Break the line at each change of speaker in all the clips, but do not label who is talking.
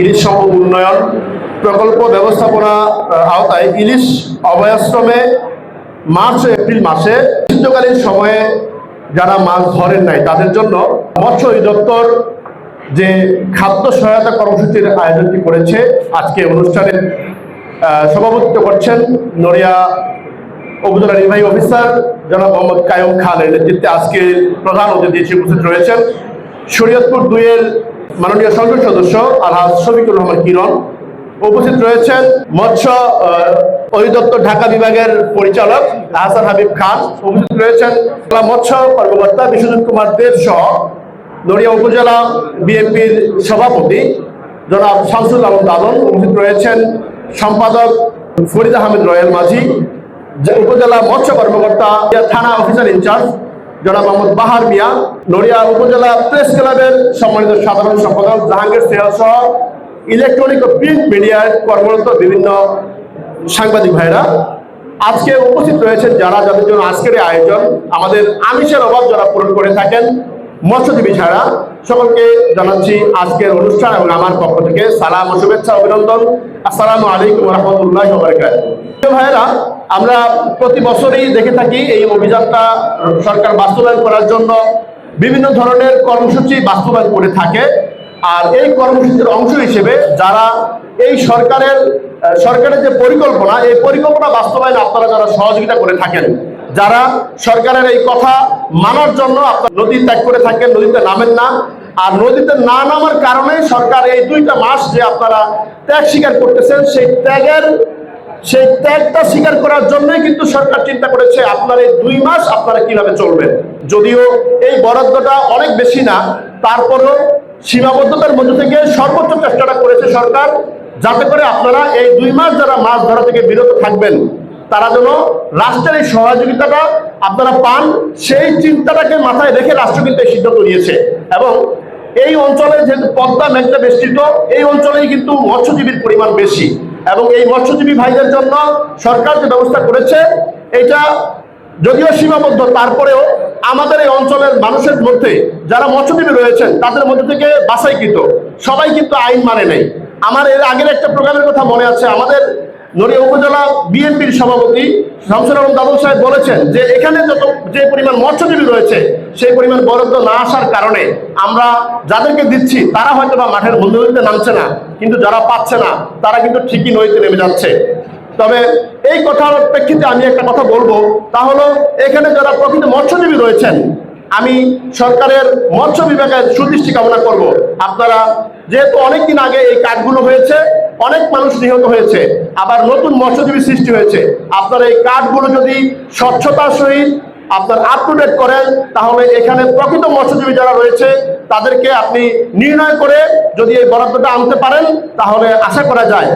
ইলিশ সম্পদ উন্নয়ন প্রকল্প ব্যবস্থাপনা আওতায় ইলিশ অভয়াশ্রমে মার্চ ও এপ্রিল মাসে গ্রীষ্মকালীন সময়ে যারা মাছ ধরেন নাই তাদের জন্য মৎস্য অধিদপ্তর যে খাদ্য সহায়তা কর্মসূচির আয়োজনটি করেছে। আজকে অনুষ্ঠানের সভাপতিত্ব করছেন নড়িয়া উপজেলা নির্বাহী অফিসার জনাব মোহাম্মদ কায়ুম খানের নেতৃত্বে আজকে প্রধান অতিথি হিসেবে উপস্থিত রয়েছেন শরীয়তপুর 2-এর মাননীয় সংসদ সদস্য আলহাজ শফিকুর রহমান কিরণ। উপস্থিত রয়েছেন মৎস্য অধিদপ্তর ঢাকা বিভাগের পরিচালক হাসান হাবিব খান। উপস্থিত রয়েছেন মৎস্য কর্মকর্তা বিশ্বজিৎ কুমার দেব সহ নড়িয়া উপজেলা বিএনপির সভাপতি জনাব শামসুল আলম দাদন। উপস্থিত রয়েছেন সম্পাদক ফরিদ আহমেদ রয়েল মাঝি, উপজেলা মৎস্য কর্মকর্তা থানা অফিসার ইনচার্জ জনাব মোহাম্মদ বাহার মিয়া, নড়িয়া উপজেলা প্রেস ক্লাবের সম্মানিত সাধারণ সম্পাদক জাহাঙ্গীর সেহাল সহ ইলেকট্রনিক ও প্রিন্ট মিডিয়ায় কর্মরত বিভিন্ন সাংবাদিক ভাইরা আজকে উপস্থিত রয়েছেন, যাদের জন্য আজকের এই আয়োজন। আমাদের আমিষের অভাব যারা পূরণ করে থাকেন মৎস্যজীবী ছাড়া সকলকে জানাচ্ছি আজকের অনুষ্ঠান এবং আমার পক্ষ থেকে সালাম ও শুভেচ্ছা অভিনন্দন। আসসালামু আলাইকুম ওয়া রাহমাতুল্লাহি ওয়া বারাকাতুহু। ভাইরা, আমরা প্রতি বছরই দেখে থাকি এই অভিযানটা সরকার বাস্তবায়ন করার জন্য বিভিন্ন ধরনের কর্মসূচি বাস্তবায়ন করে থাকে। আর এই কর্মসূচির অংশ হিসেবে যারা এই সরকারের যে পরিকল্পনা, এই পরিকল্পনা বাস্তবায়নে আপনারা যারা সহযোগিতা করে থাকেন, যারা সরকারের এই কথা মানার জন্য আপনারা নদী ত্যাগ করে থাকেন, নদীতে নামেন না। আর নদীতে না নামার কারণে সরকার এই 2টা মাস যে আপনারা ত্যাগ স্বীকার করতেছেন, সেই ত্যাগটা স্বীকার করার জন্যই কিন্তু সরকার চিন্তা করেছে আপনার এই 2 মাস আপনারা কিভাবে চলবেন। যদিও এই বরাদ্দটা অনেক বেশি না, তারপরেও সীমাবদ্ধতার মধ্যে থেকে সর্বোচ্চ চেষ্টাটা করেছে সরকার, যাতে করে আপনারা এই 2 মাস যারা মাছ ধরা থেকে বিরত থাকবেন তারা যেন রাষ্ট্রের এই সহযোগিতাটা আপনারা পান, সেই চিন্তাটাকে মাথায় রেখে রাষ্ট্র কিন্তু এই সিদ্ধান্ত নিয়েছে। এবং এই অঞ্চলে যেহেতু পদ্মা মেঘনা বেষ্টিত, এই অঞ্চলেই কিন্তু মৎস্যজীবীর পরিমাণ বেশি এবং এই মৎস্যজীবী ভাইদের জন্য সরকার যে ব্যবস্থা করেছে এটা যদিও সীমাবদ্ধ, তারপরেও আমাদের এই অঞ্চলের মানুষের মধ্যে যারা মৎস্যজীবী রয়েছেন তাদের মধ্যে থেকে বাছাইকৃত সবাই কিন্তু আইন মানে নেই। আমার এর আগের একটা প্রোগ্রামের কথা মনে আছে, আমাদের নড়িয়া উপজেলা বিএনপির সভাপতি শামসুল আলম দাদন সাহেব বলেছেন যে এখানে যে পরিমাণ মৎস্যজীবী রয়েছে সেই পরিমাণ বরাদ্দ না আসার কারণে আমরা যাদেরকে দিচ্ছি তারা হয়তো বা মাঠের নদীতে নামছে না, কিন্তু যারা পাচ্ছে না তারা কিন্তু ঠিকই নদীতে নেমে যাচ্ছে। তবে এই কথার প্রেক্ষিতে আমি একটা কথা বলবো, তা হলো এখানে যারা প্রকৃত মৎস্যজীবী রয়েছেন, আমি সরকারের মৎস্য বিভাগের সুদৃষ্টি কামনা করব। আপনারা যেহেতু অনেকদিন আগে এই কার্ডগুলো হয়েছে, অনেক মানুষ নিহত হয়েছে, আবার নতুন মৎস্যজীবী সৃষ্টি হয়েছে, আপনারা এই কার্ডগুলো যদি স্বচ্ছতার সহিত আপনার আপ টু ডেট করেন তাহলে এখানে প্রকৃত মৎস্যজীবী যারা রয়েছে তাদেরকে আপনি নির্ণয় করে যদি এই বরাদ্দটা আনতে পারেন তাহলে আশা করা যায়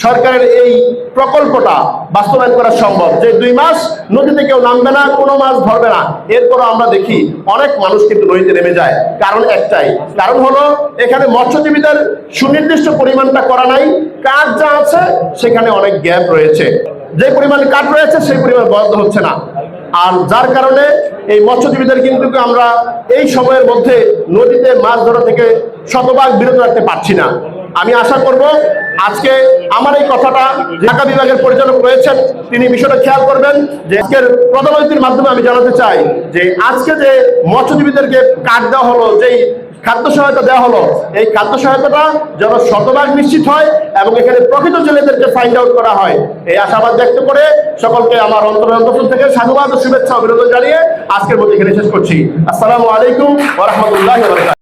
সরকারের এই প্রকল্পটা বাস্তবায়ন করা সম্ভব। যে 2 মাস নদীতে কেউ নামবে না, কোনো মাছ ধরবে না, এরপরও আমরা দেখি অনেক মানুষ কিন্তু নদীতে নেমে যায়। কারণ একটাই, কারণ হলো এখানে মৎস্যজীবীদের সুনির্দিষ্ট পরিমাণটা করা নাই, কাজ যা আছে সেখানে অনেক গ্যাপ রয়েছে, যে পরিমাণ কাজ রয়েছে সেই পরিমাণ বরাদ্দ হচ্ছে না। আর যার কারণে এই মৎস্যজীবীদের কিন্তু আমরা এই সময়ের মধ্যে নদীতে মাছ ধরা থেকে শতভাগ বিরত রাখতে পারছি না। আমি আশা করব আজকে আমার এই কথাটা ঢাকা বিভাগের পরিচালক রয়েছেন, তিনি বিষয়টা খেয়াল করবেন। যে আজকের প্রধান অতিথির মাধ্যমে আমি জানাতে চাই যে আজকে যে মৎস্যজীবীদেরকে কার্ড দেওয়া হলো, যেই খাদ্য সহায়তা দেওয়া হলো, এই খাদ্য সহায়তাটা যেন শতভাগ নিশ্চিত হয় এবং এখানে প্রকৃত ছেলেদেরকে ফাইন্ড আউট করা হয়, এই আশাবাদ ব্যক্ত করে সকলকে আমার অন্তর থেকে সাধুবাদ ও শুভেচ্ছা অভিনন্দন জানিয়ে আজকের মধ্যে এখানে শেষ করছি। আসসালামু আলাইকুম ওয়া রাহমাতুল্লাহি ওয়া বারাকাতুহু।